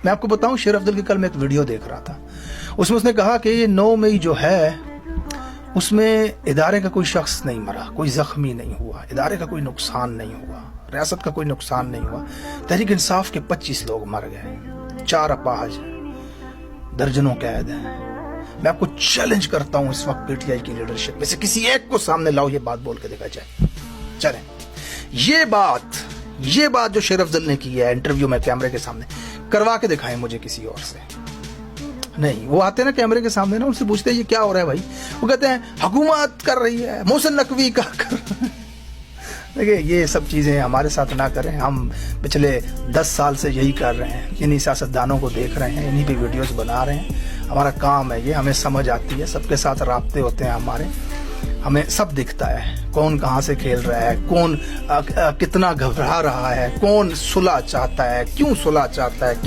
मैं आपको बताऊं, शेर अफजल की कल मैं एक वीडियो देख रहा था, उसमें उसने कहा कि ये 9 मई जो है उसमें इदारे का कोई शख्स नहीं मरा, कोई जख्मी नहीं हुआ, इदारे का कोई नुकसान नहीं हुआ, रियासत का कोई नुकसान नहीं हुआ। तहरीक इंसाफ के 25 लोग मर गए, 4 अपाहज, दर्जनों कैद हैं। मैं आपको चैलेंज करता हूं इस वक्त पीटीआई की लीडरशिप में से किसी एक को सामने लाओ, ये बात बोल के देखा जाए। चलें, ये बात जो शेर अफजल ने की है इंटरव्यू में कैमरे के सामने, करवा के दिखाएं मुझे किसी और से। नहीं, वो आते ना कैमरे के सामने ना, उनसे पूछते हैं ये क्या हो रहा है भाई, वो कहते हैं हुकूमत कर रही है, मोहसिन नकवी का कर। देखिए, ये सब चीज़ें हमारे साथ ना करें। हम पिछले 10 साल से यही कर रहे हैं, इन्हीं सियासतदानों को देख रहे हैं, इन्हीं पे वीडियोस बना रहे हैं। हमारा काम है ये, हमें समझ आती है, सबके साथ राब्ते होते हैं हमारे, हमें सब दिखता है कौन कहाँ से खेल रहा है, कौन कितना घबरा रहा है, कौन सुलह चाहता है, क्यों सुलह चाहता है।